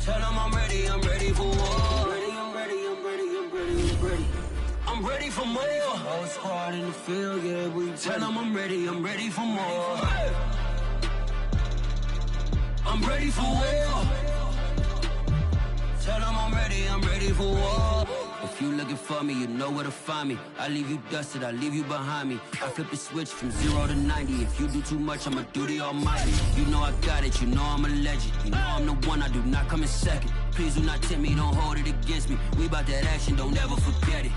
Tell them I'm ready for war. I'm ready for more. Whole squad in the field, yeah, we tell them I'm ready for more. I'm ready for war. Tell them I'm ready for war. If you looking for me, you know where to find me. I leave you dusted, I leave you behind me. I flip the switch from 0 to 90. If you do too much, I'ma do the almighty. You know I got it, you know I'm a legend. You know I'm the one, I do not come in second. Please do not tempt me, don't hold it against me. We bout that action, don't ever forget it.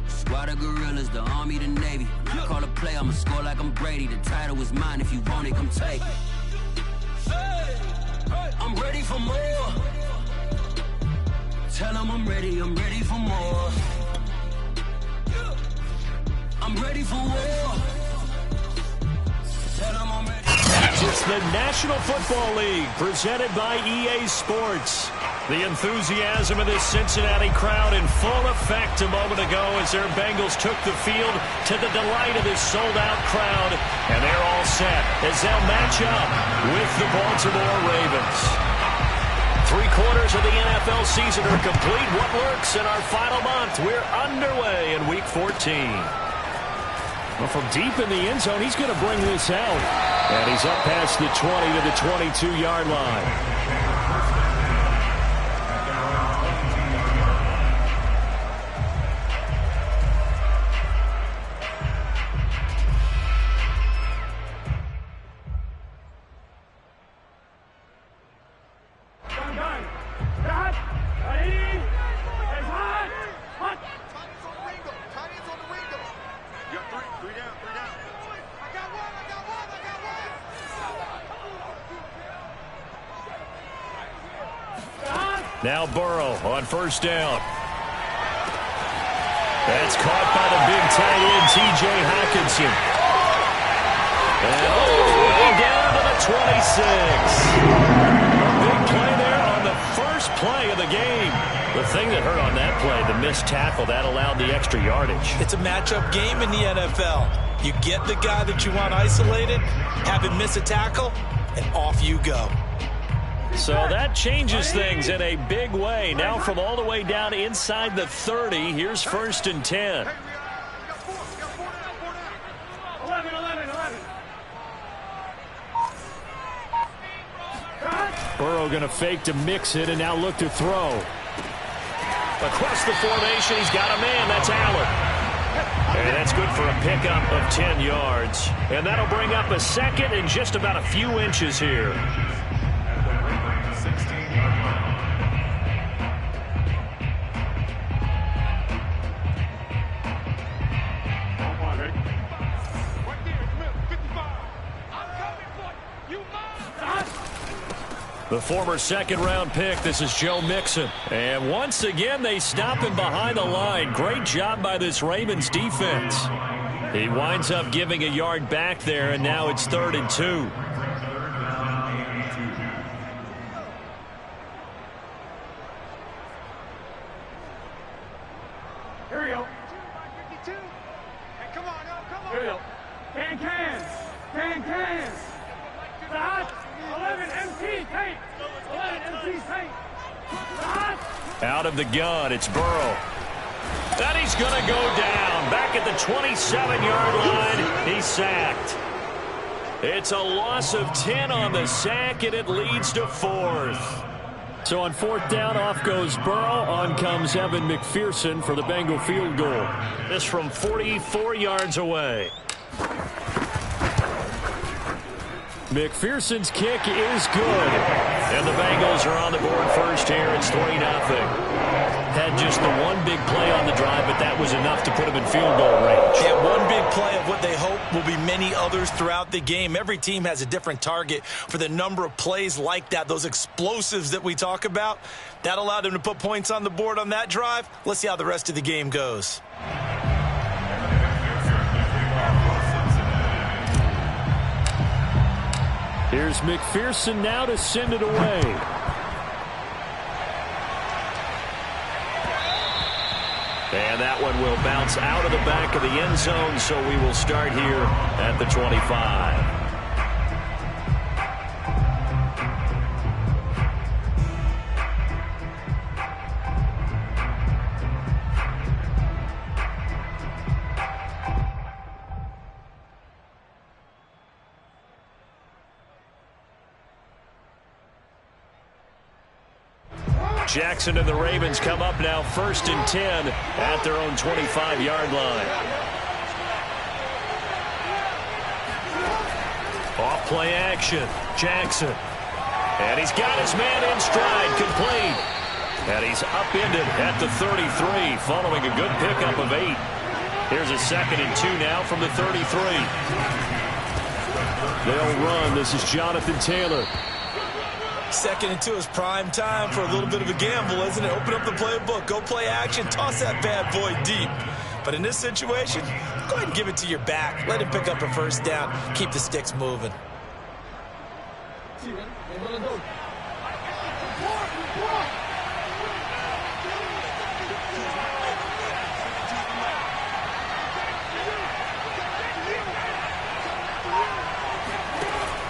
Squad of gorillas, the army, the navy. I call a play, I'ma score like I'm Brady. The title is mine, if you want it, come take it. I'm ready for more. Tell them I'm ready for more. I'm ready for war. Tell them I'm ready. It's the National Football League, presented by EA Sports. The enthusiasm of this Cincinnati crowd in full effect a moment ago as their Bengals took the field to the delight of this sold-out crowd. And they're all set as they'll match up with the Baltimore Ravens. 3/4 of the NFL season are complete. What lurks in our final month? We're underway in Week 14. Well, from deep in the end zone, he's going to bring this out. And he's up past the 20 to the 22-yard line. Now Burrow on first down. That's caught by the big tight end, T.J. Hockenson. And all the way down to the 26. A big play there on the first play of the game. The thing that hurt on that play, the missed tackle, that allowed the extra yardage. It's a matchup game in the NFL. You get the guy that you want isolated, have him miss a tackle, and off you go. So that changes things in a big way. Now from all the way down inside the 30, here's 1st and 10. Burrow going to fake to mix it and now look to throw. Across the formation, he's got a man. That's Allen. And that's good for a pickup of 10 yards. And that'll bring up a second and just about a few inches here. The former second-round pick, this is Joe Mixon. And once again, they stop him behind the line. Great job by this Ravens defense. He winds up giving a yard back there, and now it's 3rd and 2. Here we go. Come on, Here we go. Cans. Stop. 11 MT tape. 11 MT tape. Out of the gun, it's Burrow. And he's going to go down. Back at the 27-yard line, he's sacked. It's a loss of 10 on the sack, and it leads to 4th. So on 4th down, off goes Burrow. On comes Evan McPherson for the Bengal field goal. This from 44 yards away. McPherson's kick is good. And the Bengals are on the board first here. It's 3-0. Had just the one big play on the drive, but that was enough to put them in field goal range. Yeah, one big play of what they hope will be many others throughout the game. Every team has a different target for the number of plays like that, those explosives that we talk about. That allowed them to put points on the board on that drive. Let's see how the rest of the game goes. Here's McPherson now to send it away. And that one will bounce out of the back of the end zone, so we will start here at the 25. Jackson and the Ravens come up now 1st and 10 at their own 25-yard line. Off play action. Jackson. And he's got his man in stride, complete. And he's upended at the 33, following a good pickup of 8. Here's a 2nd and 2 now from the 33. They'll run. This is Jonathan Taylor. 2nd and 2 is prime time for a little bit of a gamble, isn't it? Open up the playbook, go play action, toss that bad boy deep. But in this situation, go ahead and give it to your back. Let him pick up a 1st down. Keep the sticks moving.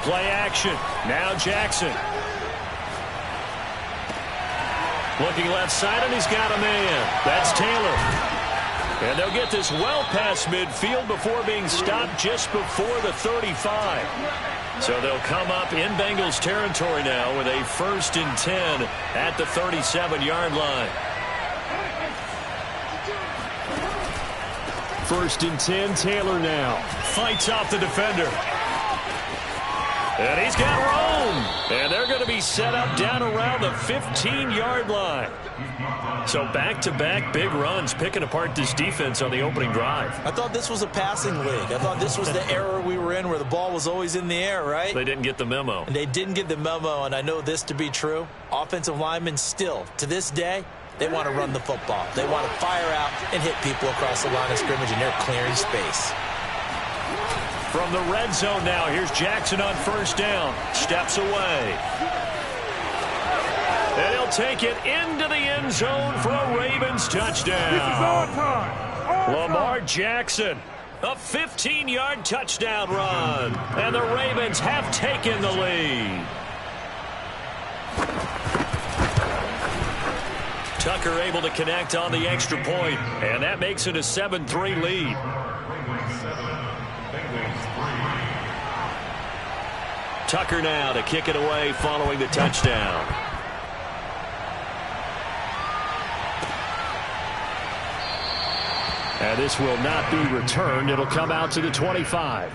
Play action. Now Jackson. Looking left side, and he's got a man. That's Taylor. And they'll get this well past midfield before being stopped just before the 35. So they'll come up in Bengals territory now with a 1st and 10 at the 37-yard line. 1st and 10, Taylor now. Fights off the defender. And he's got room. And they're going to be set up down around the 15-yard line. So back-to-back big runs picking apart this defense on the opening drive. I thought this was a passing league. I thought this was the era we were in where the ball was always in the air, right? They didn't get the memo. And they didn't get the memo, and I know this to be true. Offensive linemen still, to this day, they want to run the football. They want to fire out and hit people across the line of scrimmage, and they're clearing space. From the red zone now, here's Jackson on 1st down. Steps away. And he'll take it into the end zone for a Ravens touchdown. This is our time. Lamar Jackson, a 15-yard touchdown run. And the Ravens have taken the lead. Tucker able to connect on the extra point, and that makes it a 7-3 lead. Tucker now to kick it away following the touchdown. And this will not be returned. It'll come out to the 25.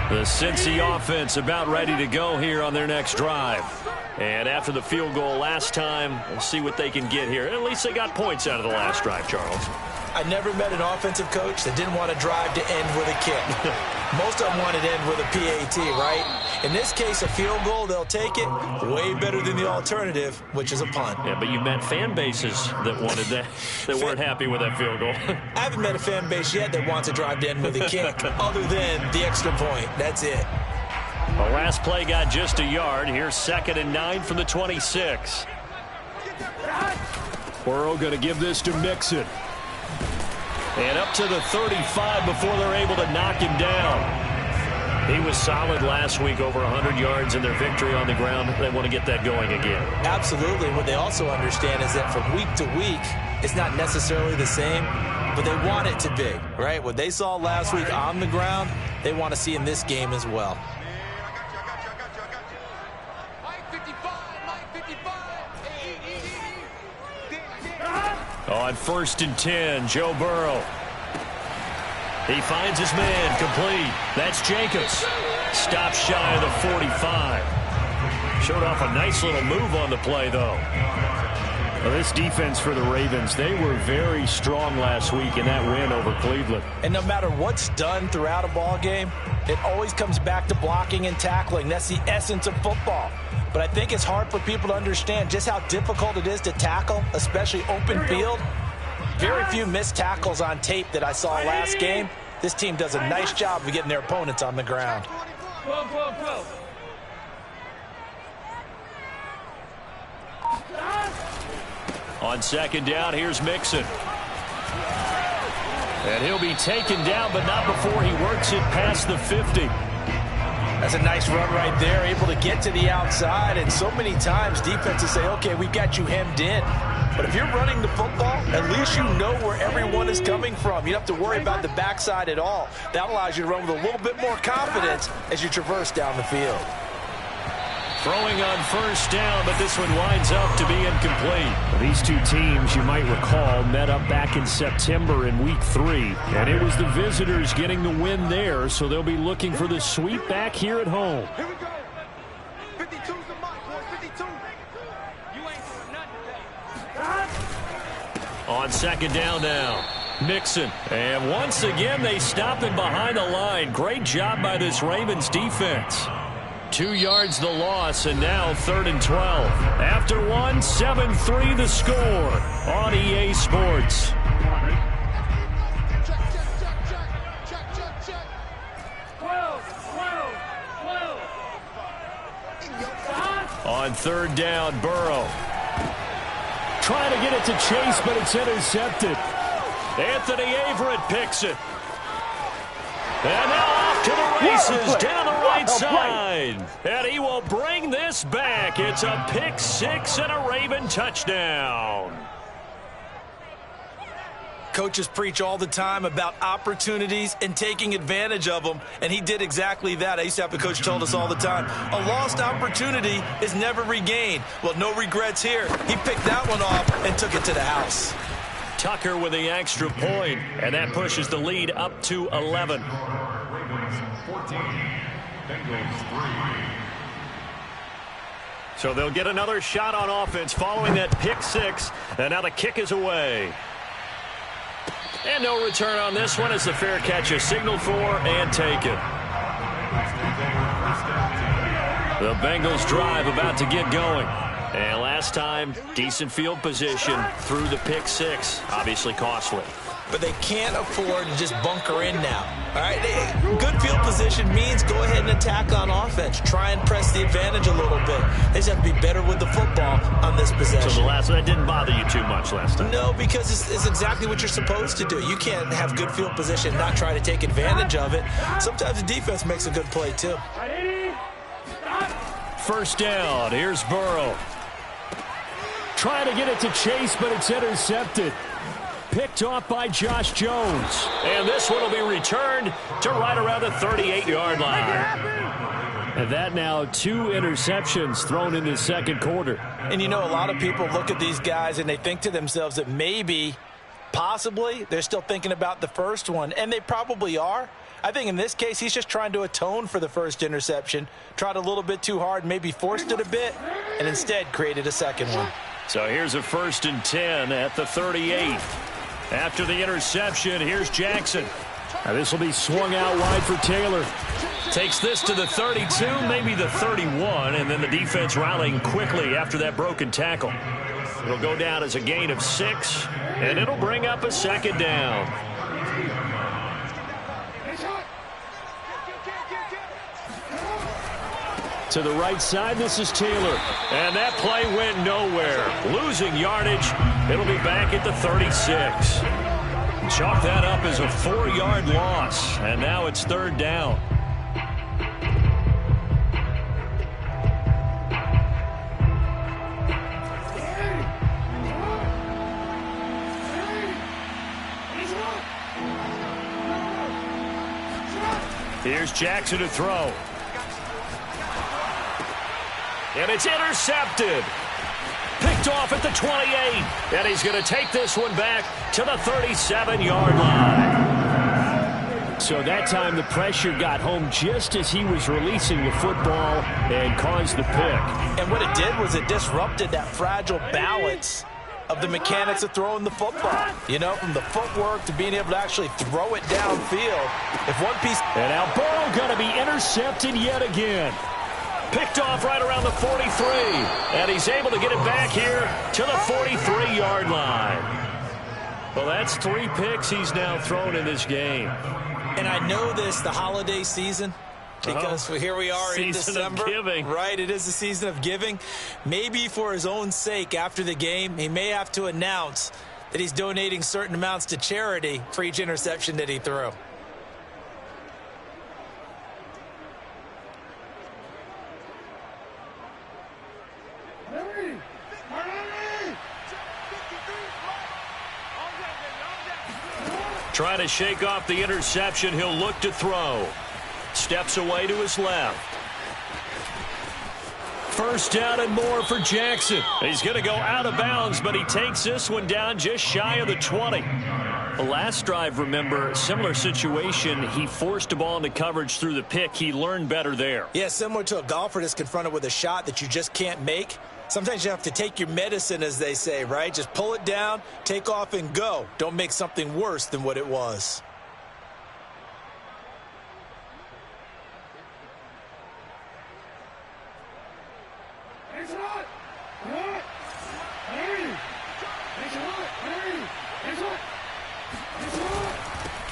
The Cincy offense about ready to go here on their next drive. And after the field goal last time, we'll see what they can get here. At least they got points out of the last drive, Charles. I never met an offensive coach that didn't want to drive to end with a kick. Most of them wanted to end with a PAT, right? In this case, a field goal, they'll take it. Way better than the alternative, which is a punt. Yeah, but you met fan bases that wanted that, that weren't happy with that field goal. I haven't met a fan base yet that wants to drive to end with a kick, other than the extra point. That's it. The last play got just a yard. Here's 2nd and 9 from the 26. Burrow going to give this to Mixon. And up to the 35 before they're able to knock him down. He was solid last week, over 100 yards in their victory on the ground. They want to get that going again. Absolutely. What they also understand is that from week to week, it's not necessarily the same, but they want it to be, right? What they saw last week on the ground, they want to see in this game as well. On 1st and 10, Joe Burrow. He finds his man, complete. That's Jacobs. Stops shy of the 45. Showed off a nice little move on the play, though. Well, this defense for the Ravens, they were very strong last week in that win over Cleveland. And no matter what's done throughout a ball game, it always comes back to blocking and tackling. That's the essence of football. But I think it's hard for people to understand just how difficult it is to tackle, especially open field. Very few missed tackles on tape that I saw last game. This team does a nice job of getting their opponents on the ground. Go, go, go. On 2nd down, here's Mixon. And he'll be taken down, but not before he works it past the 50. That's a nice run right there, able to get to the outside. And so many times defenses say, okay, we've got you hemmed in. But if you're running the football, at least you know where everyone is coming from. You don't have to worry about the backside at all. That allows you to run with a little bit more confidence as you traverse down the field. Throwing on first down, but this one winds up to be incomplete. These two teams, you might recall, met up back in September in Week 3. And it was the visitors getting the win there, so they'll be looking for the sweep back here at home. Here we go. 52's the mark, boy. 52. You ain't doing nothing. On second down now, Mixon. And once again, they stop him behind the line. Great job by this Ravens defense. 2 yards the loss, and now 3rd and 12. After one, 7-3 the score on EA Sports. On 3rd down, Burrow. Trying to get it to Chase, but it's intercepted. Anthony Averett picks it. And now off to the races down the right side. And he will bring this back. It's a pick six and a Raven touchdown. Coaches preach all the time about opportunities and taking advantage of them, and he did exactly that. I used to have a coach told us all the time, a lost opportunity is never regained. Well, no regrets here. He picked that one off and took it to the house. Tucker with the extra point, and that pushes the lead up to 11. Ravens 14, Bengals 3. So they'll get another shot on offense following that pick six, and now the kick is away. And no return on this one as the fair catch is signaled for and taken. The Bengals drive about to get going. And last time, decent field position through the pick six. Obviously costly. But they can't afford to just bunker in now. All right, good field position means go ahead and attack on offense. Try and press the advantage a little bit. They just have to be better with the football on this possession. So that didn't bother you too much last time? No, because it's exactly what you're supposed to do. You can't have good field position and not try to take advantage of it. Sometimes the defense makes a good play, too. First down, here's Burrow. Trying to get it to Chase, but it's intercepted. Picked off by Josh Jones. And this one will be returned to right around the 38-yard line. And that now 2 interceptions thrown in the second quarter. And you know, a lot of people look at these guys and they think to themselves that maybe, possibly, they're still thinking about the first one. And they probably are. I think in this case, he's just trying to atone for the first interception. Tried a little bit too hard, maybe forced it a bit, and instead created a second one. So here's a 1st and 10 at the 38. After the interception, here's Jackson. Now this will be swung out wide for Taylor. Takes this to the 32, maybe the 31, and then the defense rallying quickly after that broken tackle. It'll go down as a gain of 6, and it'll bring up a second down. To the right side, this is Taylor. And that play went nowhere. Losing yardage. It'll be back at the 36. Chalk that up as a 4-yard loss. And now it's 3rd down. Here's Jackson to throw. And it's intercepted. Picked off at the 28. And he's going to take this one back to the 37-yard line. So that time the pressure got home just as he was releasing the football and caused the pick. And what it did was it disrupted that fragile balance of the mechanics of throwing the football. You know, from the footwork to being able to actually throw it downfield. If one piece... And now Burrow going to be intercepted yet again. Picked off right around the 43. And he's able to get it back here to the 43-yard line. Well, that's 3 picks he's now thrown in this game. And I know this, the holiday season, because here we are in December. Season of giving. Right, it is the season of giving. Maybe for his own sake after the game, he may have to announce that he's donating certain amounts to charity for each interception that he threw. Trying to shake off the interception. He'll look to throw. Steps away to his left. First down and more for Jackson. He's going to go out of bounds, but he takes this one down just shy of the 20. The last drive, remember, similar situation. He forced a ball into coverage through the pick. He learned better there. Yeah, similar to a golfer that's confronted with a shot that you just can't make. Sometimes you have to take your medicine, as they say, right? Just pull it down, take off, and go. Don't make something worse than what it was.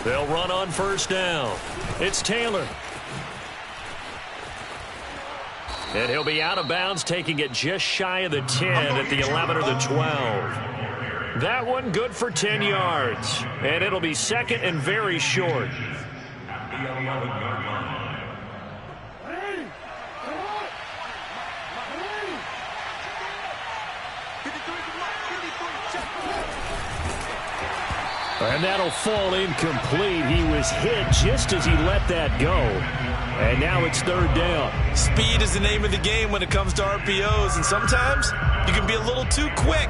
They'll run on first down. It's Taylor. And he'll be out of bounds, taking it just shy of the 10 at the 11 or the 12. That one good for 10 yards. And it'll be second and very short. At the 11-yard line. And that'll fall incomplete. He was hit just as he let that go. And now it's third down. Speed is the name of the game when it comes to RPOs, and sometimes you can be a little too quick,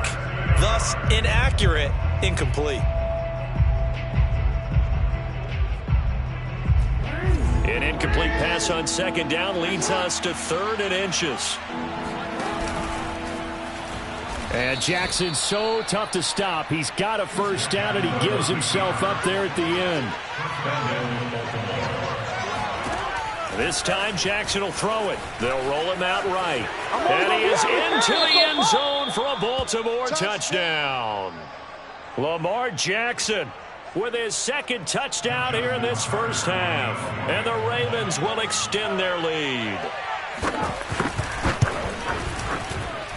thus inaccurate, incomplete. An incomplete pass on second down leads us to third and inches. And Jackson's so tough to stop. He's got a first down, and he gives himself up there at the end. This time, Jackson will throw it. They'll roll him out right. And he is into the end zone for a Baltimore touchdown. Lamar Jackson with his second touchdown here in this first half. And the Ravens will extend their lead.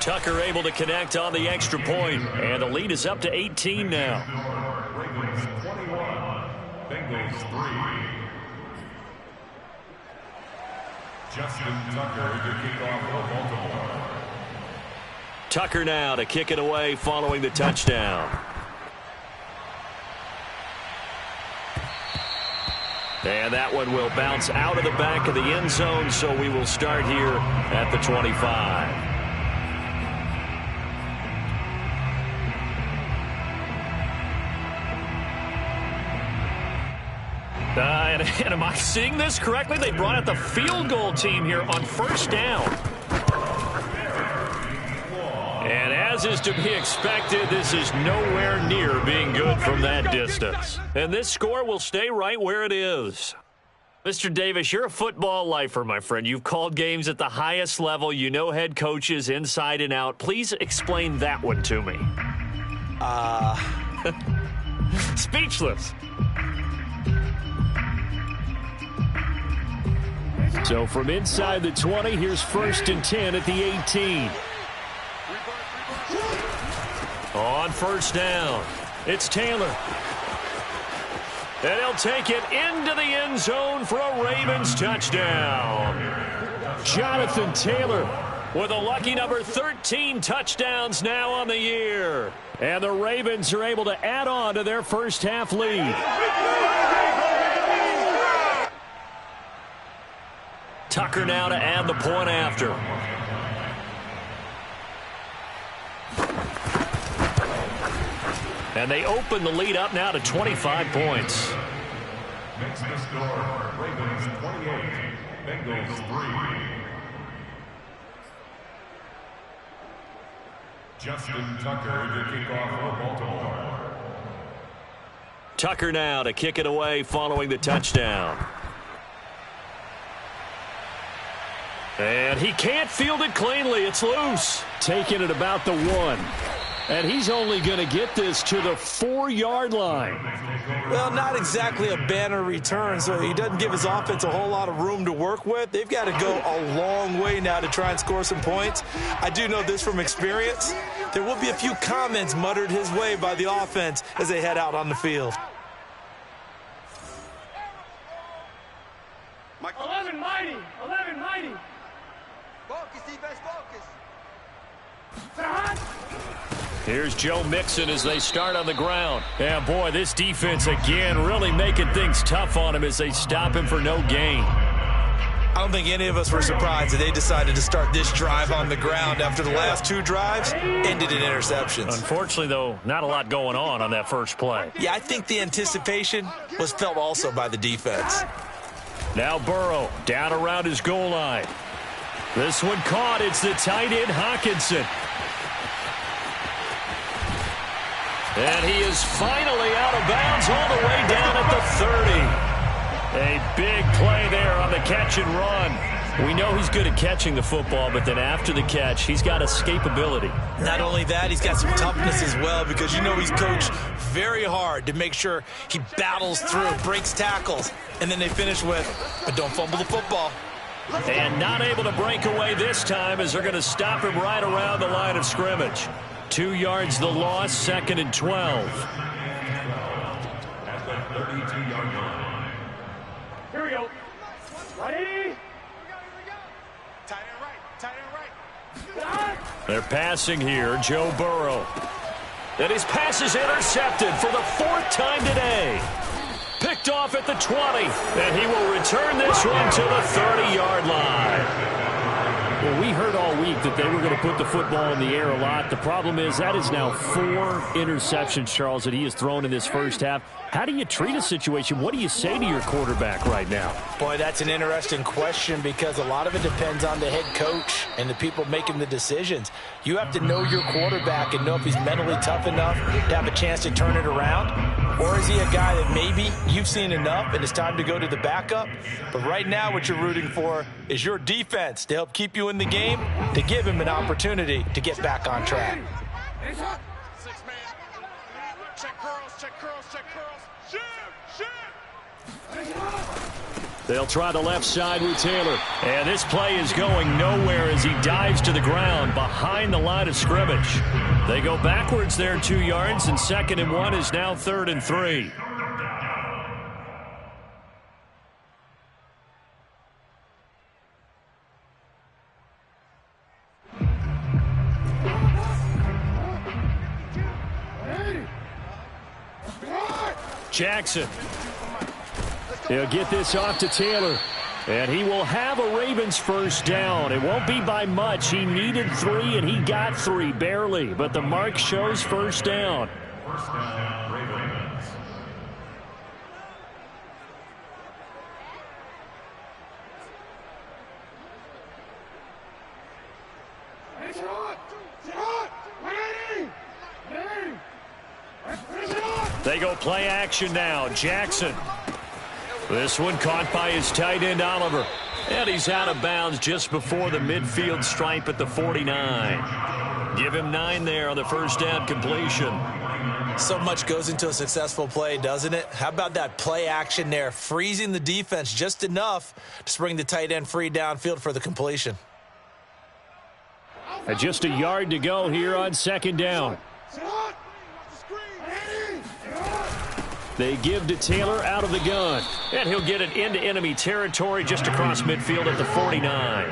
Tucker able to connect on the extra point, and the lead is up to 18 now. Ravens 21, Bengals 3. Justin Tucker to kick off for Baltimore. Tucker now to kick it away following the touchdown. And that one will bounce out of the back of the end zone, so we will start here at the 25. And am I seeing this correctly? They brought out the field goal team here on first down. And as is to be expected, this is nowhere near being good from that distance. And this score will stay right where it is. Mr. Davis, you're a football lifer, my friend. You've called games at the highest level. You know head coaches inside and out. Please explain that one to me. Speechless. So from inside the 20, here's first and 10 at the 18. On first down, it's Taylor. And he'll take it into the end zone for a Ravens touchdown. Jonathan Taylor with a lucky number 13 touchdowns now on the year. And the Ravens are able to add on to their first half lead. Tucker now to add the point after. And they open the lead up now to 25 points. Makes the score Ravens 28, Bengals 3. Justin Tucker to kick off for Baltimore. Tucker now to kick it away following the touchdown. And he can't field it cleanly. It's loose. Taking it about the 1. And he's only going to get this to the 4-yard line. Well, not exactly a banner return, so he doesn't give his offense a whole lot of room to work with. They've got to go a long way now to try and score some points. I do know this from experience. There will be a few comments muttered his way by the offense as they head out on the field. 11 mighty. 11 mighty. Focus, defense, focus. Here's Joe Mixon as they start on the ground. And, boy, this defense again really making things tough on him as they stop him for no gain. I don't think any of us were surprised that they decided to start this drive on the ground after the last 2 drives ended in interceptions. Unfortunately, though, not a lot going on that first play. Yeah, I think the anticipation was felt also by the defense. Now Burrow down around his goal line. This one caught. It's the tight end, Hawkinson. And he is finally out of bounds all the way down at the 30. A big play there on the catch and run. We know he's good at catching the football, but then after the catch, he's got escapability. Not only that, he's got some toughness as well, because you know he's coached very hard to make sure he battles through, breaks tackles, and then they finish with, but don't fumble the football. And not able to break away this time as they're going to stop him right around the line of scrimmage. 2 yards the loss, 2nd and 12. At the 32-yard line. Here we go. Ready? Tight end right. Tight end right. They're passing here, Joe Burrow. And his pass is intercepted for the 4th time today. Picked off at the 20, and he will return this one to the 30-yard line. Well, we heard all week that they were going to put the football in the air a lot. The problem is that is now 4 interceptions, Charles, that he has thrown in this first half. How do you treat a situation? What do you say to your quarterback right now? Boy, that's an interesting question, because a lot of it depends on the head coach and the people making the decisions. You have to know your quarterback and know if he's mentally tough enough to have a chance to turn it around. Or is he a guy that maybe you've seen enough and it's time to go to the backup? But right now what you're rooting for is your defense to help keep you in the game, to give him an opportunity to get back on track. 6 man. Check curls, check curls, check curls. They'll try the left side with Taylor. And this play is going nowhere as he dives to the ground behind the line of scrimmage. They go backwards there 2 yards, and 2nd and 1 is now 3rd and 3. Jackson. He'll get this off to Taylor. And he will have a Ravens first down. It won't be by much. He needed 3, and he got 3, barely. But the mark shows first down. First down, Ravens. They go play action now. Jackson. This one caught by his tight end, Oliver. And he's out of bounds just before the midfield stripe at the 49. Give him 9 there on the first down completion. So much goes into a successful play, doesn't it? How about that play action there, freezing the defense just enough to spring the tight end free downfield for the completion. And just a yard to go here on 2nd down. They give to Taylor out of the gun. And he'll get it into enemy territory just across midfield at the 49.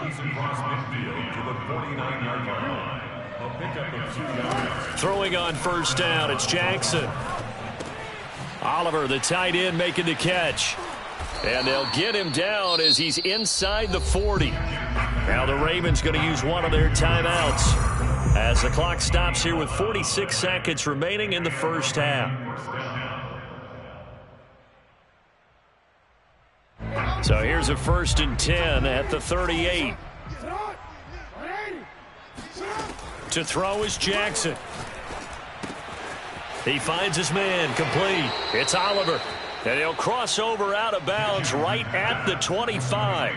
He's across midfield to the 49-yard line. A pickup of 2 yards. Throwing on first down, it's Jackson. Oliver, the tight end, making the catch. And they'll get him down as he's inside the 40. Now the Ravens going to use one of their timeouts as the clock stops here with 46 seconds remaining in the first half. So here's a 1st and 10 at the 38. To throw is Jackson. He finds his man, complete. It's Oliver. And he'll cross over out of bounds right at the 25.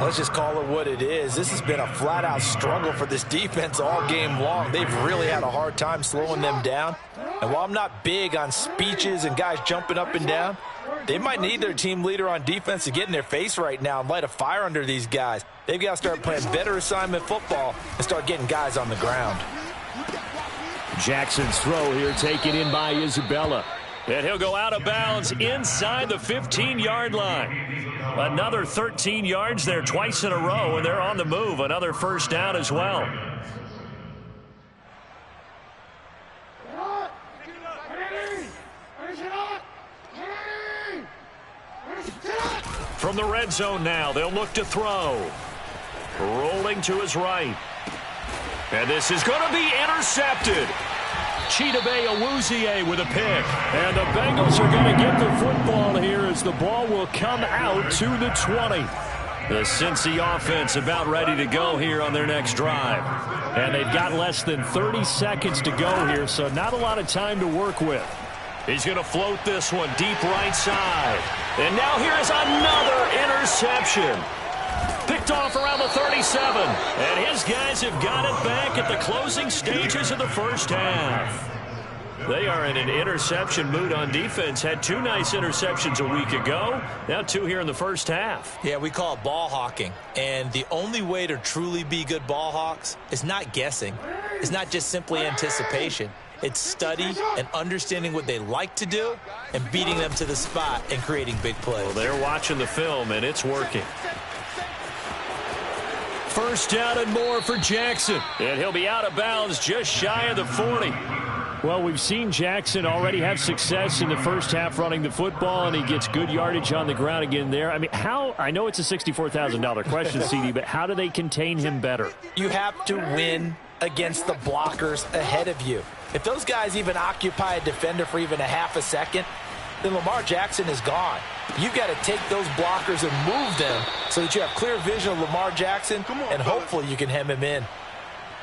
Let's just call it what it is. This has been a flat-out struggle for this defense all game long. They've really had a hard time slowing them down. And while I'm not big on speeches and guys jumping up and down, they might need their team leader on defense to get in their face right now and light a fire under these guys. They've got to start playing better assignment football and start getting guys on the ground. Jackson's throw here taken in by Isabella. And he'll go out of bounds inside the 15-yard line. Another 13 yards there twice in a row, and they're on the move. Another first down as well. From the red zone now, they'll look to throw. Rolling to his right. And this is going to be intercepted. Chidobe Awuzie with a pick. And the Bengals are going to get the football here as the ball will come out to the 20. The Cincy offense about ready to go here on their next drive. And they've got less than 30 seconds to go here, so not a lot of time to work with. He's going to float this one deep right side. And now here's another interception. Picked off around the 37. And his guys have got it back at the closing stages of the first half. They are in an interception mood on defense. Had 2 nice interceptions a week ago. Now 2 here in the first half. Yeah, we call it ball hawking. And the only way to truly be good ball hawks is not guessing. It's not just simply anticipation. It's study and understanding what they like to do and beating them to the spot and creating big plays. Well, they're watching the film, and it's working. First down and more for Jackson. And he'll be out of bounds just shy of the 40. Well, we've seen Jackson already have success in the first half running the football, and he gets good yardage on the ground again there. I mean, I know it's a $64,000 question, CD, but how do they contain him better? You have to win against the blockers ahead of you. If those guys even occupy a defender for even a half a second, then Lamar Jackson is gone. You've got to take those blockers and move them so that you have clear vision of Lamar Jackson, and hopefully you can hem him in.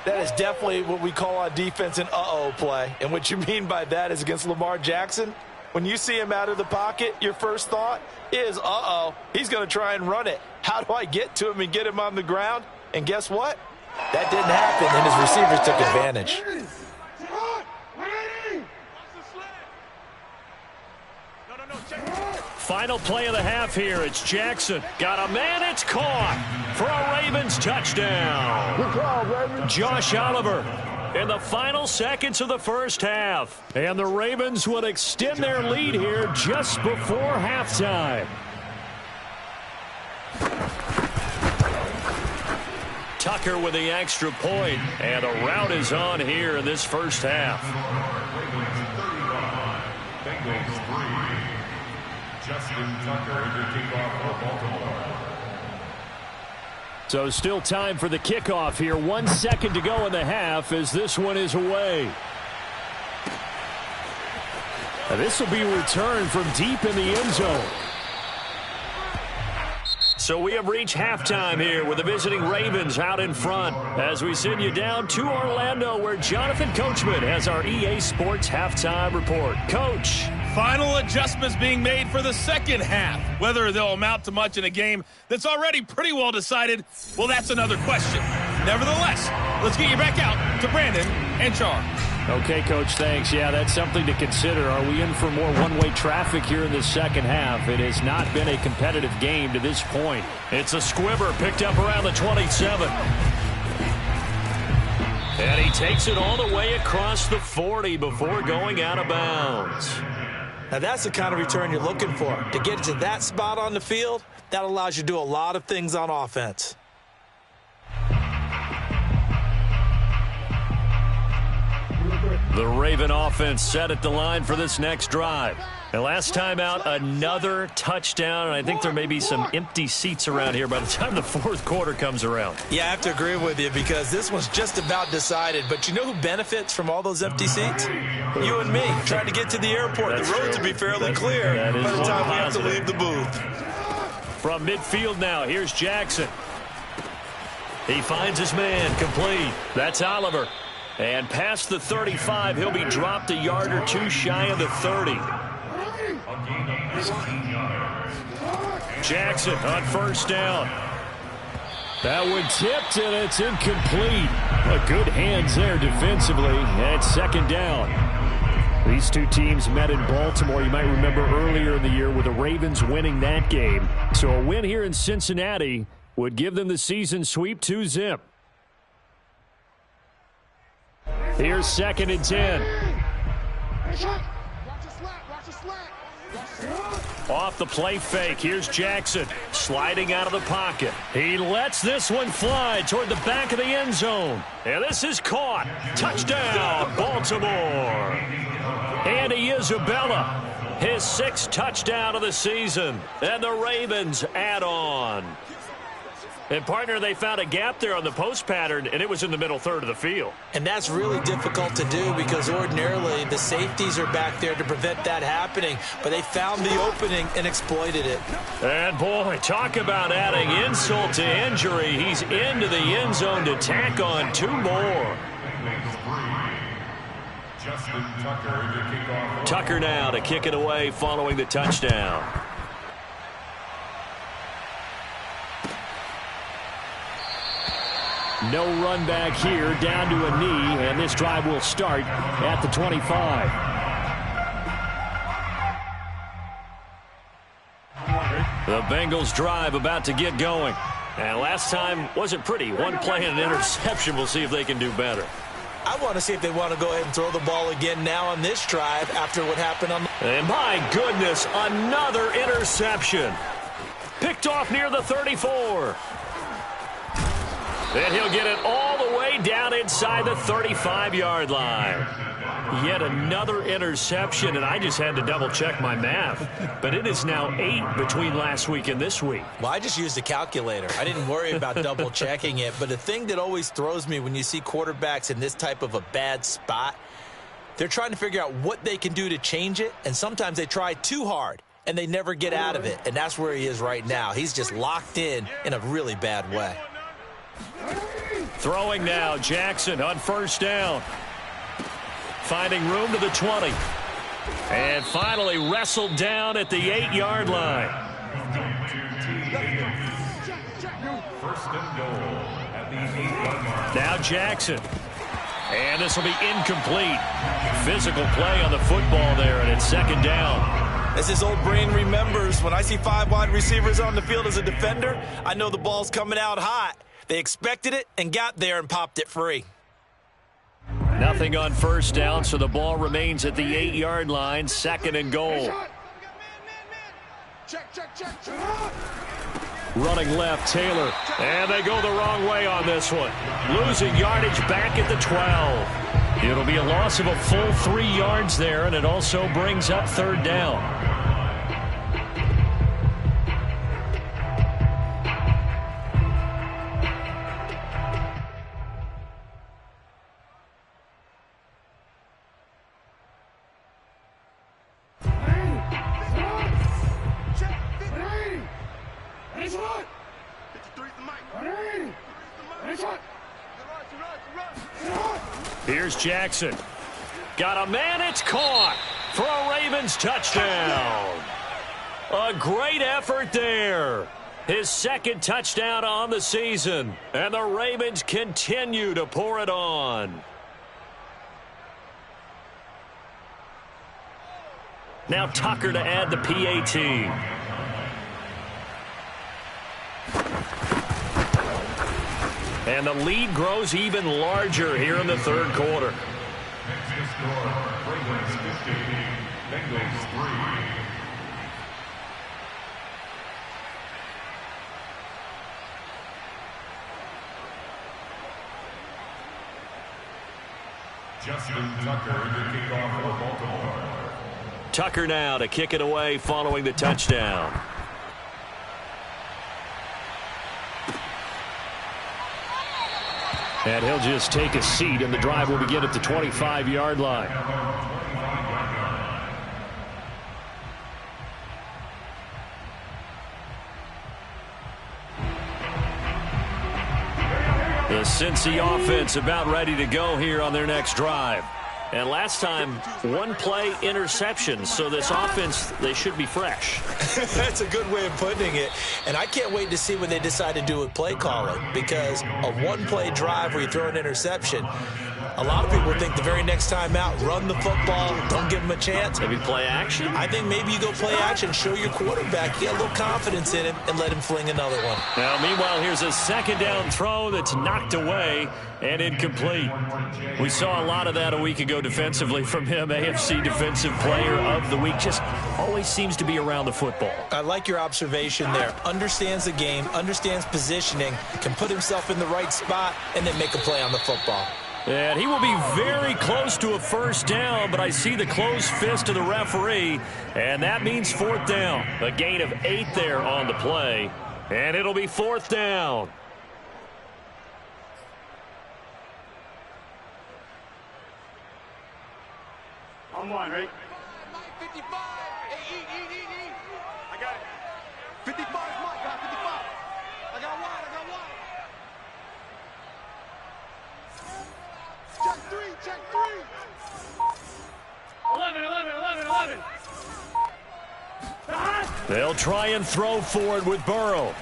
That is definitely what we call on defense an uh-oh play. And what you mean by that is against Lamar Jackson, when you see him out of the pocket, your first thought is, uh-oh, he's going to try and run it. How do I get to him and get him on the ground? And guess what? That didn't happen, and his receivers took advantage. Final play of the half here. It's Jackson. Got a man. It's caught for a Ravens touchdown. Good call, baby. Josh Oliver in the final seconds of the first half. And the Ravens would extend their lead here just before halftime. Tucker with the extra point. And a rout is on here in this first half. Bengals 3. Justin Tucker to kick off for Baltimore. So still time for the kickoff here. 1 second to go in the half as this one is away. Now this will be returned from deep in the end zone. So we have reached halftime here with the visiting Ravens out in front as we send you down to Orlando where Jonathan Coachman has our EA Sports halftime report. Coach. Final adjustments being made for the second half. Whether they'll amount to much in a game that's already pretty well decided, well, that's another question. Nevertheless, let's get you back out to Brandon and Char. Okay, Coach, thanks. Yeah, that's something to consider. Are we in for more one-way traffic here in the second half? It has not been a competitive game to this point. It's a squibber picked up around the 27. And he takes it all the way across the 40 before going out of bounds. Now, that's the kind of return you're looking for. To get to that spot on the field, that allows you to do a lot of things on offense. The Raven offense set at the line for this next drive. And last time out, another touchdown, and I think there may be some empty seats around here by the time the fourth quarter comes around. Yeah, I have to agree with you because this one's just about decided. But you know who benefits from all those empty seats? You and me, trying to get to the airport. That's the roads true. will be fairly clear by the time we have to leave the booth. From midfield now, here's Jackson. He finds his man, complete. That's Oliver. And past the 35, he'll be dropped a yard or two shy of the 30. Jackson on first down. That one tipped, and it's incomplete. Good hands there defensively, and second down. These two teams met in Baltimore, you might remember earlier in the year, with the Ravens winning that game. So a win here in Cincinnati would give them the season sweep 2-zip. Here's 2nd and 10. Off the play fake. Here's Jackson sliding out of the pocket. He lets this one fly toward the back of the end zone. And this is caught. Touchdown, Baltimore. Andy Isabella His 6th touchdown of the season. And the Ravens add on. And, partner, they found a gap there on the post pattern, and it was in the middle third of the field. And that's really difficult to do because ordinarily the safeties are back there to prevent that happening. But they found the opening and exploited it. And, boy, talk about adding insult to injury. He's into the end zone to tack on 2 more. Tucker now to kick it away following the touchdown. No run back here, down to a knee, and this drive will start at the 25. The Bengals drive about to get going. And last time wasn't pretty. 1 play and an interception. We'll see if they can do better. I want to see if they want to go ahead and throw the ball again now on this drive after what happened on the... And my goodness, another interception. Picked off near the 34. And he'll get it all the way down inside the 35-yard line. Yet another interception, and I just had to double-check my math. But it is now 8 between last week and this week. Well, I just used a calculator. I didn't worry about double-checking it. But the thing that always throws me when you see quarterbacks in this type of a bad spot, they're trying to figure out what they can do to change it, and sometimes they try too hard, and they never get out of it. And that's where he is right now. He's just locked in a really bad way. Throwing now, Jackson on first down. Finding room to the 20. And finally wrestled down at the 8-yard line. First and goal at the 8-yard line. Now Jackson. And this will be incomplete. Physical play on the football there, and it's 2nd down. As his old brain remembers, when I see 5 wide receivers on the field as a defender, I know the ball's coming out hot. They expected it and got there and popped it free. Nothing on first down, so the ball remains at the 8-yard line, 2nd and goal. Running left, Taylor. And they go the wrong way on this one. Losing yardage back at the 12. It'll be a loss of a full 3 yards there, and it also brings up 3rd down. Here's Jackson. Got a man, it's caught for a Ravens touchdown. A great effort there. His 2nd touchdown on the season. And the Ravens continue to pour it on. Now Tucker to add the PAT. And the lead grows even larger here in the 3rd quarter. Next score, Ravens 15, Bengals 3. Justin Tucker to kick off for Baltimore. Tucker now to kick it away following the touchdown. And he'll just take a seat, and the drive will begin at the 25-yard line. The Cincy offense about ready to go here on their next drive. And last time, 1-play interception. So this offense, they should be fresh. That's a good way of putting it. And I can't wait to see what they decide to do with play calling. Because a 1-play drive where you throw an interception, a lot of people think the very next time out, run the football, don't give them a chance. Maybe play action? I think maybe you go play action, show your quarterback, get a little confidence in him, and let him fling another one. Now, meanwhile, here's a 2nd down throw that's knocked away and incomplete. We saw a lot of that a week ago defensively from him. AFC Defensive Player of the Week. Just always seems to be around the football. I like your observation there. Understands the game, understands positioning, can put himself in the right spot, and then make a play on the football. And he will be very close to a first down, but I see the closed fist of the referee, and that means fourth down. A gain of 8 there on the play, and it'll be fourth down. On one, right? 55. Hey, eat. I got it. 55 is Mike. Got 55. I got wide. Check three. 11. They'll try and throw for it with Burrow.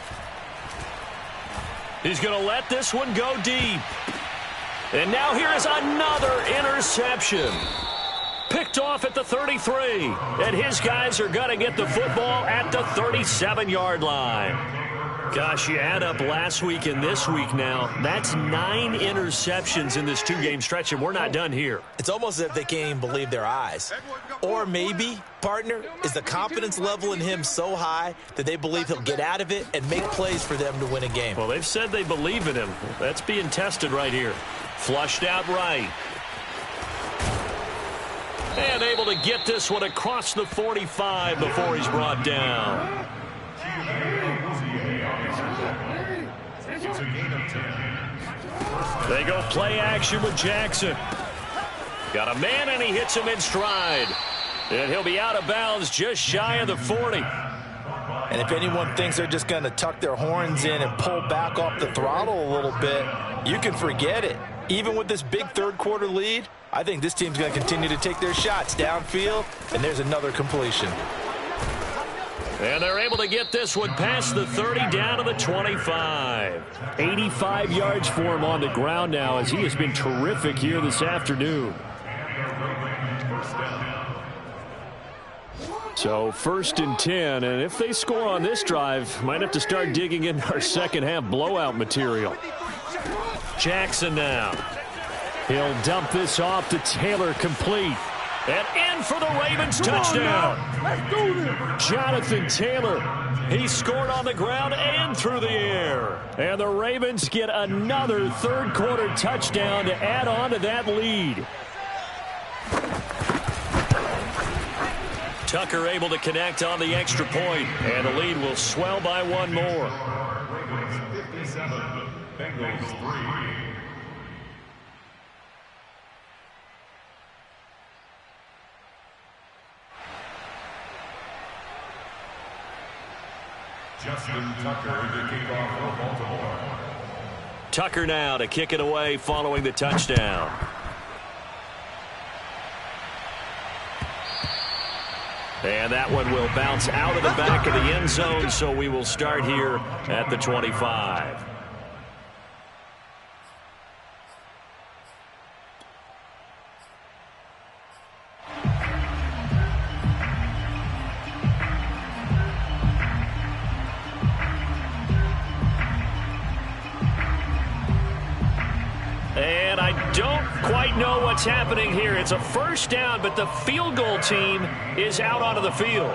He's going to let this one go deep. And now here is another interception. Picked off at the 33. And his guys are going to get the football at the 37-yard line. Gosh, you add up last week and this week now. That's 9 interceptions in this 2-game stretch, and we're not done here. It's almost as if they can't even believe their eyes. Or maybe, partner, is the confidence level in him so high that they believe he'll get out of it and make plays for them to win a game. Well, they've said they believe in him. That's being tested right here. Flushed out right. And able to get this one across the 45 before he's brought down. It's a gain of 10. They go play action with Jackson. Got a man, and he hits him in stride. And he'll be out of bounds just shy of the 40. And if anyone thinks they're just going to tuck their horns in and pull back off the throttle a little bit, you can forget it. Even with this big third-quarter lead, I think this team's going to continue to take their shots downfield, and there's another completion. And they're able to get this one past the 30 down to the 25. 85 yards for him on the ground now as he has been terrific here this afternoon. So 1st and 10, and if they score on this drive, might have to start digging in our second-half blowout material. Jackson now. He'll dump this off to Taylor, complete. And in for the Ravens touchdown. Jonathan Taylor. He scored on the ground and through the air. And the Ravens get another third-quarter touchdown to add on to that lead. Tucker able to connect on the extra point, and the lead will swell by one more. Ravens 57, Bengals 3. Justin Tucker to kick off for Baltimore. Tucker now to kick it away following the touchdown. And that one will bounce out of the back of the end zone, so we will start here at the 25. And I don't quite know what's happening here. It's a first down, but the field goal team is out onto the field.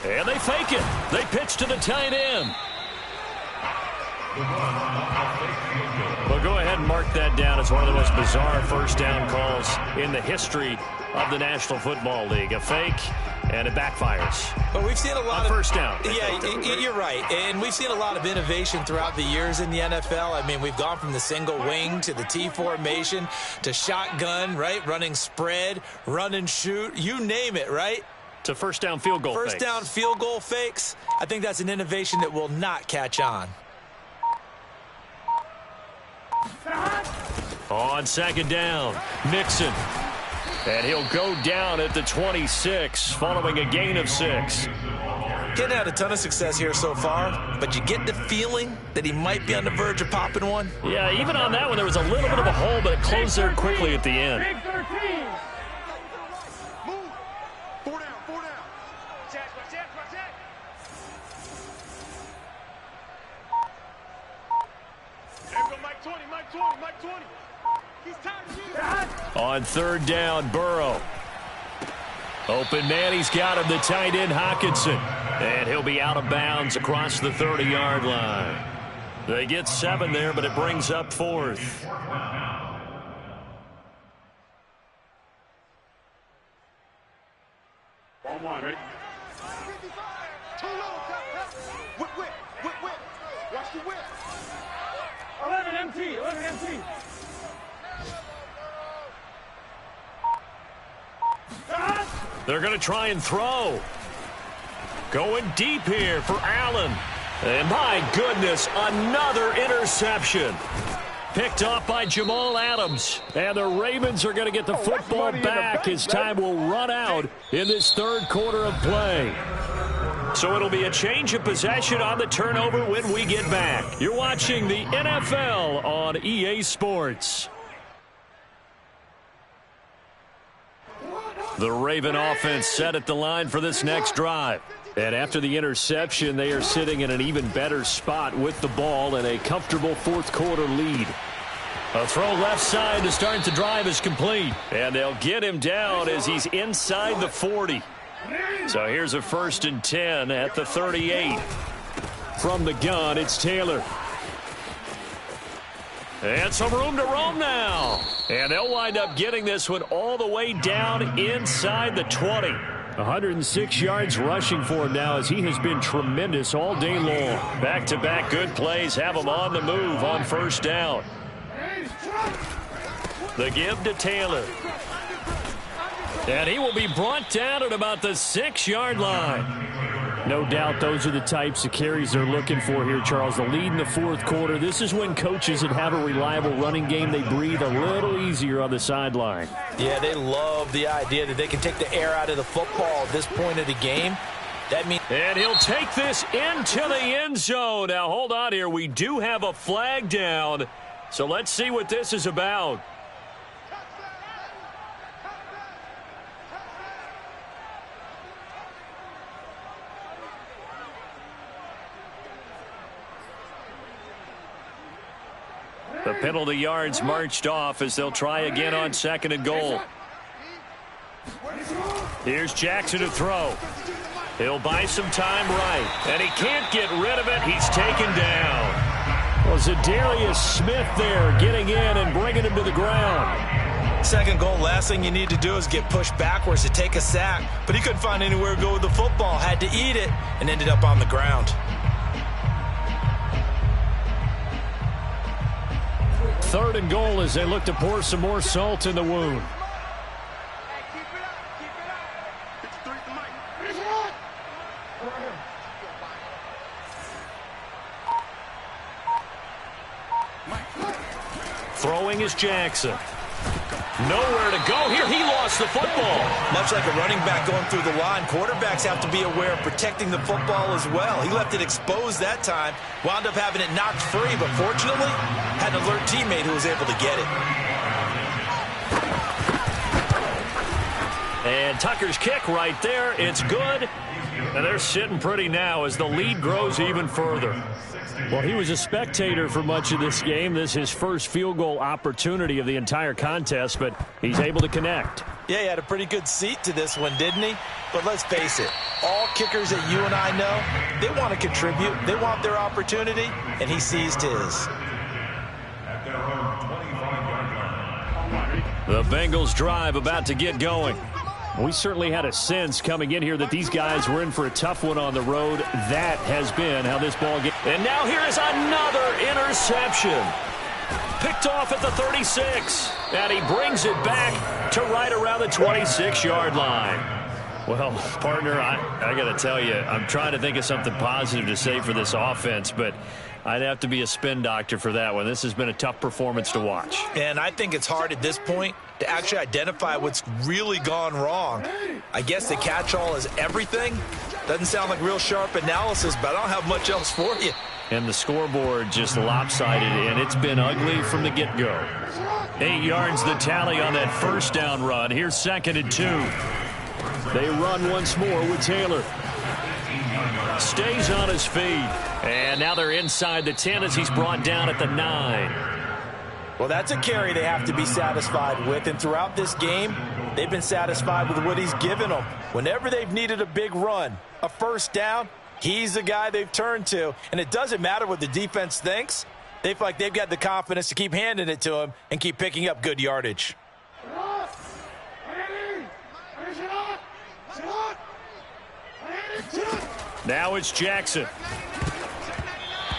And they fake it. They pitch to the tight end. Well, go ahead and mark that down as one of the most bizarre first down calls in the history of the National Football League. A fake, and it backfires. But we've seen a lot of first down. Yeah, you're right. And we've seen a lot of innovation throughout the years in the NFL. I mean, we've gone from the single wing to the T formation to shotgun, right? Running spread, run and shoot, you name it, right? To first down field goal fakes. First down field goal fakes. I think that's an innovation that will not catch on. On second down, Mixon. And he'll go down at the 26 following a gain of 6. Getting had a ton of success here so far, but you get the feeling that he might be on the verge of popping one. Yeah, even on that one, there was a little bit of a hole, but it closed there quickly at the end. Big 13. Move. 4 down. Check. There we go, Mike 20. He's tired of you. On third down, Burrow. Open man, he's got him, the tight end, Hockenson. And he'll be out of bounds across the 30-yard line. They get 7 there, but it brings up 4th. One, ready? 55. Too low. Whip. Watch the whip. 11 MT. They're going to try and throw. Going deep here for Allen. And my goodness, another interception. Picked off by Jamal Adams. And the Ravens are going to get the football back as time will run out in this third quarter of play. So it'll be a change of possession on the turnover when we get back. You're watching the NFL on EA Sports. The Raven offense set at the line for this next drive. And after the interception, they are sitting in an even better spot with the ball and a comfortable fourth quarter lead. A throw left side to start the drive is complete. And they'll get him down as he's inside the 40. So here's a 1st and 10 at the 38. From the gun, it's Taylor. And some room to roam now. And they'll wind up getting this one all the way down inside the 20. 106 yards rushing for him now as he has been tremendous all day long. Back-to-back good plays have him on the move on 1st down. The give to Taylor. And he will be brought down at about the 6-yard line. No doubt those are the types of carries they're looking for here, Charles. The lead in the fourth quarter. This is when coaches that have a reliable running game, they breathe a little easier on the sideline. Yeah, they love the idea that they can take the air out of the football at this point of the game. That means, and he'll take this into the end zone. Now, hold on here. We do have a flag down. So let's see what this is about. The penalty yards marched off as they'll try again on 2nd and goal. Here's Jackson to throw. He'll buy some time right. And he can't get rid of it. He's taken down. Well, Zadarius Smith there getting in and bringing him to the ground. 2nd goal, last thing you need to do is get pushed backwards to take a sack. But he couldn't find anywhere to go with the football. Had to eat it and ended up on the ground. 3rd and goal as they look to pour some more salt in the wound. Throwing is Jackson. Nowhere to go here. He lost the football. Much like a running back going through the line, quarterbacks have to be aware of protecting the football as well. He left it exposed that time, wound up having it knocked free, but fortunately had an alert teammate who was able to get it. And Tucker's kick right there. It's good. And they're sitting pretty now as the lead grows even further. Well, he was a spectator for much of this game. This is his first field goal opportunity of the entire contest, but he's able to connect. Yeah, he had a pretty good seat to this one, didn't he? But let's face it, all kickers that you and I know, they want to contribute. They want their opportunity, and he seized his. The Bengals drive about to get going. We certainly had a sense coming in here that these guys were in for a tough one on the road. That has been how this ball game. And now here is another interception. Picked off at the 36. And he brings it back to right around the 26-yard line. Well, partner, I got to tell you, I'm trying to think of something positive to say for this offense, but I'd have to be a spin doctor for that one. This has been a tough performance to watch. And I think it's hard at this point to actually identify what's really gone wrong. I guess the catch-all is everything. Doesn't sound like real sharp analysis, but I don't have much else for you. And the scoreboard just lopsided, and it's been ugly from the get-go. 8 yards the tally on that 1st down run. Here's 2nd and 2. They run once more with Taylor. Stays on his feet. And now they're inside the 10 as he's brought down at the 9. Well, that's a carry they have to be satisfied with. And throughout this game, they've been satisfied with what he's given them. Whenever they've needed a big run, a 1st down, He's the guy they've turned to, and it doesn't matter what the defense thinks. They feel like they've got the confidence to keep handing it to him and keep picking up good yardage. Now it's Jackson.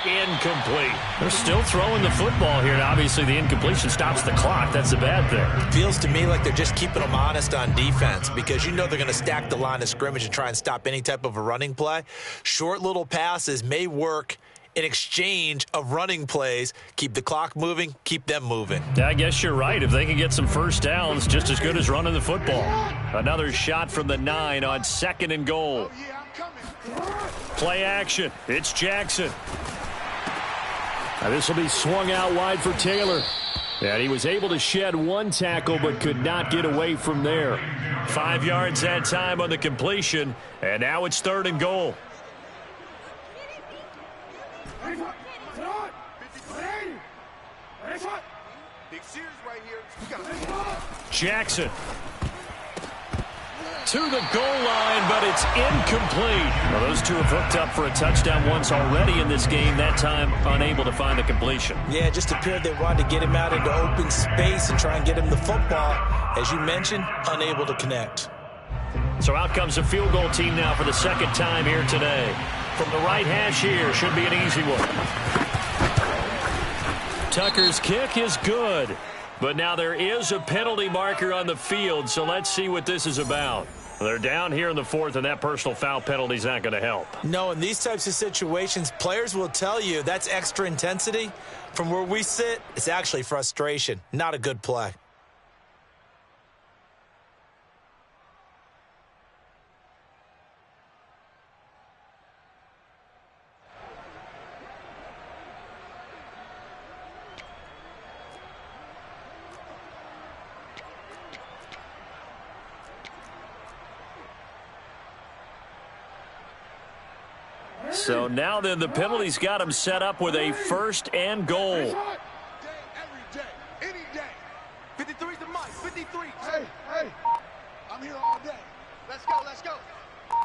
Incomplete. They're still throwing the football here, and obviously the incompletion stops the clock. That's a bad thing. Feels to me like they're just keeping them honest on defense because you know they're going to stack the line of scrimmage and try and stop any type of a running play. Short little passes may work in exchange of running plays. Keep the clock moving, keep them moving. Yeah, I guess you're right. If they can get some first downs, just as good as running the football. Another shot from the 9 on 2nd and goal. Play action. It's Jackson. Now this will be swung out wide for Taylor. And he was able to shed one tackle but could not get away from there. 5 yards that time on the completion. And now it's 3rd and goal. Jackson to the goal line, but it's incomplete. Well, those two have hooked up for a touchdown once already in this game, that time unable to find the completion. Yeah, it just appeared they wanted to get him out into open space and try and get him the football. As you mentioned, unable to connect. So out comes the field goal team now for the 2nd time here today. From the right hash here, should be an easy one. Tucker's kick is good. But now there is a penalty marker on the field, so let's see what this is about. They're down here in the 4th, and that personal foul penalty is not going to help. No, in these types of situations, players will tell you that's extra intensity. From where we sit, it's actually frustration, not a good play. So now then the penalty's got him set up with a 1st and goal. Every day, any day. 53's the mic, 53. Hey, I'm here all day. Let's go, let's go.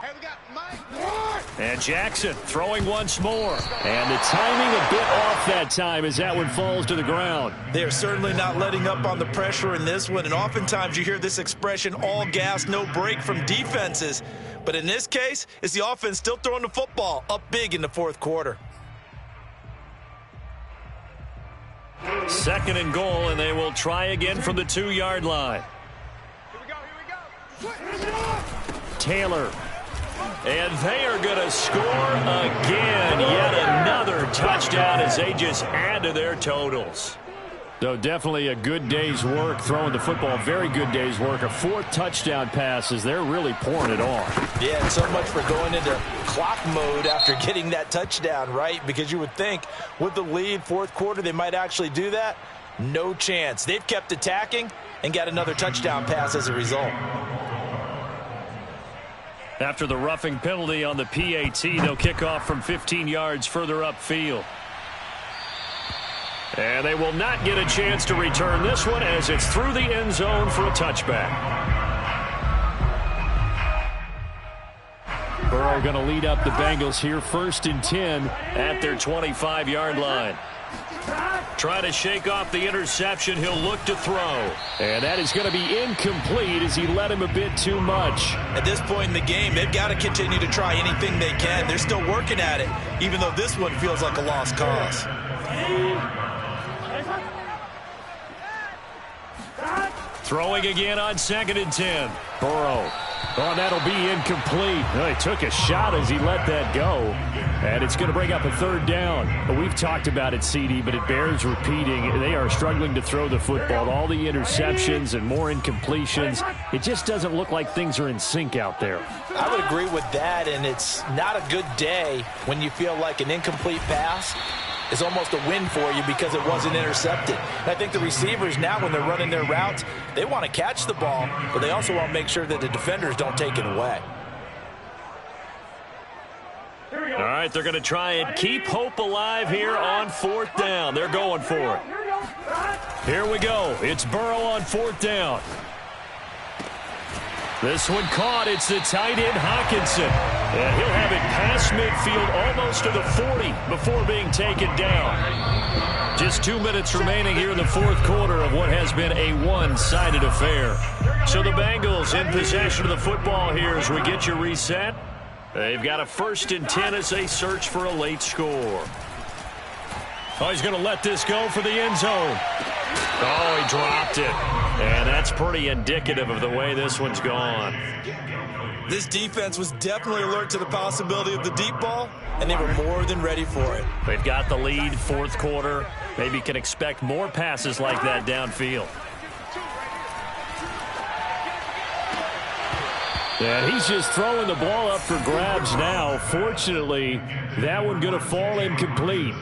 Hey, we got Mike. And Jackson throwing once more. And the timing a bit off that time as that one falls to the ground. They're certainly not letting up on the pressure in this one, and oftentimes you hear this expression, all gas, no break from defenses. But in this case, it's the offense still throwing the football up big in the 4th quarter. 2nd and goal, and they will try again from the 2-yard line. Here we go. Taylor. And they are going to score again. Yet another touchdown as they just add to their totals. So definitely a good day's work throwing the football. Very good day's work. A 4th touchdown pass as they're really pouring it on. Yeah, and so much for going into clock mode after getting that touchdown, right? Because you would think with the lead, 4th quarter, they might actually do that. No chance. They've kept attacking and got another touchdown pass as a result. After the roughing penalty on the PAT, they'll kick off from 15 yards further upfield. And they will not get a chance to return this one as it's through the end zone for a touchback. Burrow going to lead up the Bengals here, 1st and 10 at their 25-yard line. Trying to shake off the interception. He'll look to throw. And that is going to be incomplete as he led him a bit too much. At this point in the game, they've got to continue to try anything they can. They're still working at it, even though this one feels like a lost cause. Throwing again on 2nd and 10. Burrow. Oh, that'll be incomplete. Well, he took a shot as he let that go. And it's going to bring up a 3rd down. But we've talked about it, CD, but it bears repeating. They are struggling to throw the football. All the interceptions and more incompletions. It just doesn't look like things are in sync out there. I would agree with that, and it's not a good day when you feel like an incomplete pass is almost a win for you because it wasn't intercepted. And I think the receivers now, when they're running their routes, they want to catch the ball, but they also want to make sure that the defenders don't take it away. All right, they're going to try and keep hope alive here on 4th down. They're going for it. Here we go. It's Burrow on 4th down. This one caught. It's the tight end, Hawkinson. And he'll have it past midfield, almost to the 40 before being taken down. Just 2 minutes remaining here in the fourth quarter of what has been a one-sided affair. So the Bengals in possession of the football here as we get you reset. They've got a 1st and 10 as they search for a late score. Oh, he's going to let this go for the end zone. Oh, he dropped it. And that's pretty indicative of the way this one's gone. This defense was definitely alert to the possibility of the deep ball, and they were more than ready for it. They've got the lead, fourth quarter. Maybe can expect more passes like that downfield. And he's just throwing the ball up for grabs now. Fortunately, that one going to fall incomplete.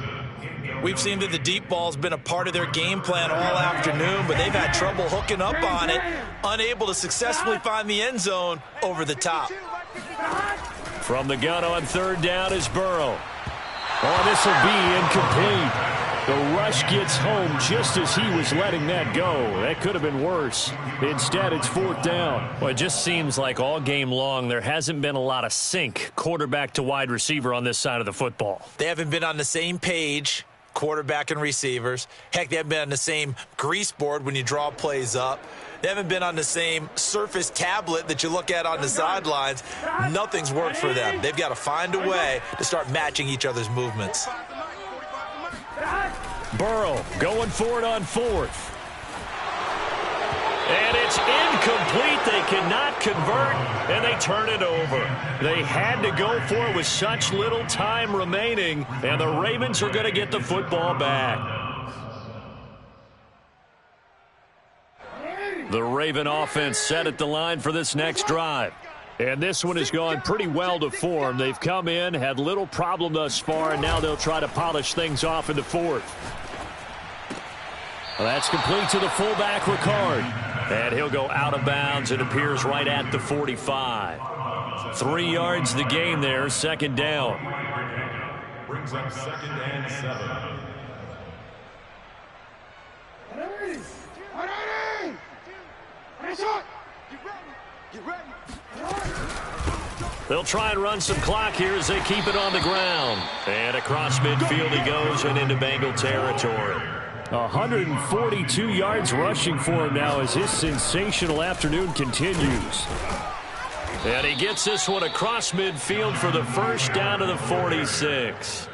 We've seen that the deep ball's been a part of their game plan all afternoon, but they've had trouble hooking up on it, unable to successfully find the end zone over the top. From the gun on 3rd down is Burrow. Oh, this will be incomplete. The rush gets home just as he was letting that go. That could have been worse. Instead, it's 4th down. Well, it just seems like all game long there hasn't been a lot of sync quarterback to wide receiver on this side of the football. They haven't been on the same page, quarterback and receivers. Heck, they haven't been on the same grease board when you draw plays up. They haven't been on the same Surface tablet that you look at on the sidelines. Nothing's worked for them. They've got to find a way to start matching each other's movements. Burrow going for it on 4th. And it's incomplete. They cannot convert, and they turn it over. They had to go for it with such little time remaining, and the Ravens are going to get the football back. The Raven offense set at the line for this next drive. And this one has gone pretty well to form. They've come in, had little problem thus far, and now they'll try to polish things off in the 4th. Well, that's complete to the fullback, Ricard. And he'll go out of bounds. It appears right at the 45. 3 yards the gain there, 2nd down. Brings up 2nd and 7. They'll try and run some clock here as they keep it on the ground. And across midfield he goes and into Bengal territory. 142 yards rushing for him now as his sensational afternoon continues. And he gets this one across midfield for the 1st down to the 46.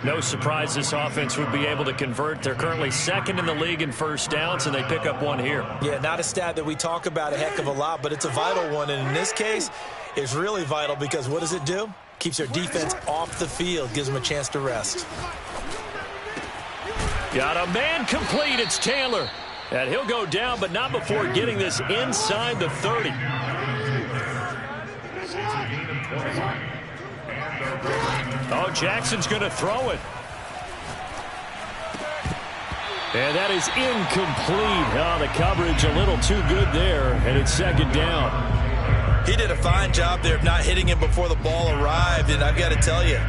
No surprise this offense would be able to convert. They're currently 2nd in the league in 1st downs, and they pick up one here. Yeah, not a stat that we talk about a heck of a lot, but it's a vital one. And in this case, it's really vital because what does it do? Keeps their defense off the field, gives them a chance to rest. Got a man complete. It's Taylor. And he'll go down, but not before getting this inside the 30. Oh, Jackson's going to throw it. And that is incomplete. Oh, the coverage a little too good there, and it's 2nd down. He did a fine job there of not hitting him before the ball arrived, and I've got to tell you,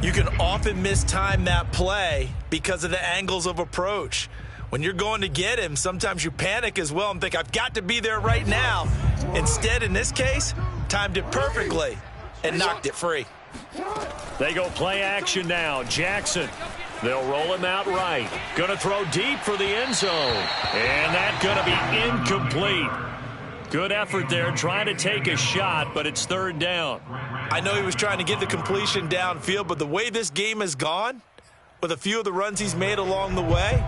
you can often mistime that play because of the angles of approach. When you're going to get him, sometimes you panic as well and think, I've got to be there right now. Instead, in this case, timed it perfectly and knocked it free. They go play action now. Jackson. They'll roll him out right. Going to throw deep for the end zone. And that's going to be incomplete. Good effort there, trying to take a shot, but it's 3rd down. I know he was trying to get the completion downfield, but the way this game has gone, with a few of the runs he's made along the way,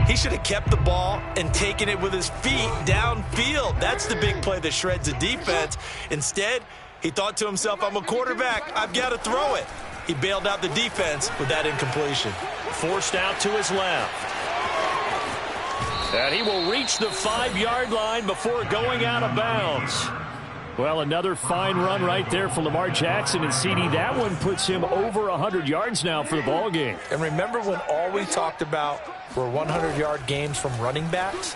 he should have kept the ball and taken it with his feet downfield. That's the big play that shreds the defense. Instead, he thought to himself, I'm a quarterback, I've got to throw it. He bailed out the defense with that incompletion. Forced out to his left. And he will reach the 5-yard line before going out of bounds. Well, another fine run right there for Lamar Jackson and CD. That one puts him over 100 yards now for the ball game. And remember when all we talked about were 100-yard games from running backs?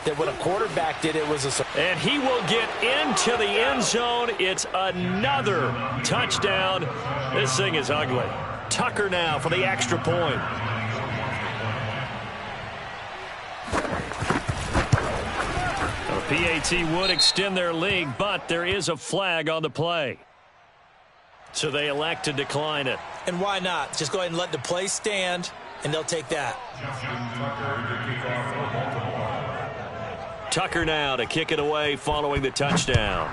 That when a quarterback did it was a... And he will get into the end zone. It's another touchdown. This thing is ugly. Tucker now for the extra point. PAT would extend their lead, but there is a flag on the play. So they elect to decline it. And why not? Just go ahead and let the play stand, and they'll take that. Tucker now to kick it away following the touchdown.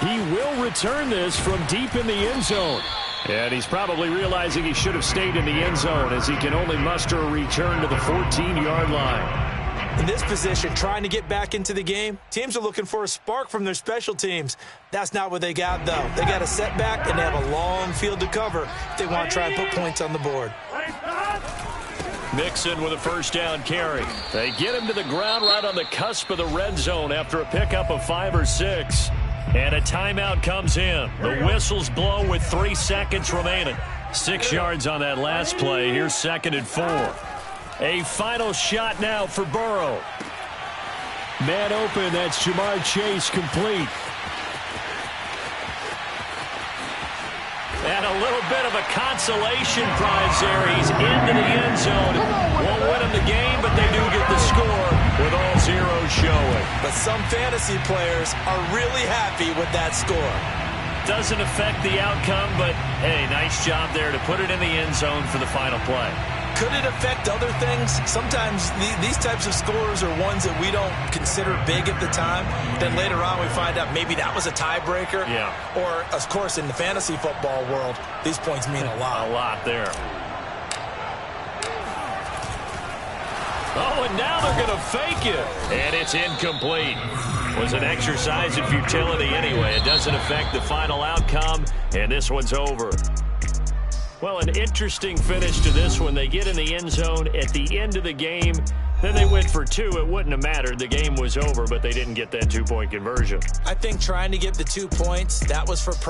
He will return this from deep in the end zone. And he's probably realizing he should have stayed in the end zone as he can only muster a return to the 14-yard line. In this position, trying to get back into the game, teams are looking for a spark from their special teams. That's not what they got, though. They got a setback, and they have a long field to cover if they want to try and put points on the board. Mixon with a first down carry. They get him to the ground right on the cusp of the red zone after a pickup of 5 or 6. And a timeout comes in. The whistles blow with 3 seconds remaining. 6 yards on that last play. Here's 2nd and 4. A final shot now for Burrow. Man open, that's Jamar Chase complete. And a little bit of a consolation prize there. He's into the end zone. Won't win him the game, but they do get the score with all zeros showing. But some fantasy players are really happy with that score. Doesn't affect the outcome, but, hey, nice job there to put it in the end zone for the final play. Could it affect other things? Sometimes these types of scores are ones that we don't consider big at the time. Then later on we find out maybe that was a tiebreaker. Yeah. Or, of course, in the fantasy football world, these points mean a lot. A lot there. Oh, and now they're going to fake it. And it's incomplete. Was an exercise in futility anyway. It doesn't affect the final outcome, and this one's over. Well, an interesting finish to this one. They get in the end zone at the end of the game. Then they went for 2. It wouldn't have mattered. The game was over, but they didn't get that 2-point conversion. I think trying to get the 2 points, that was for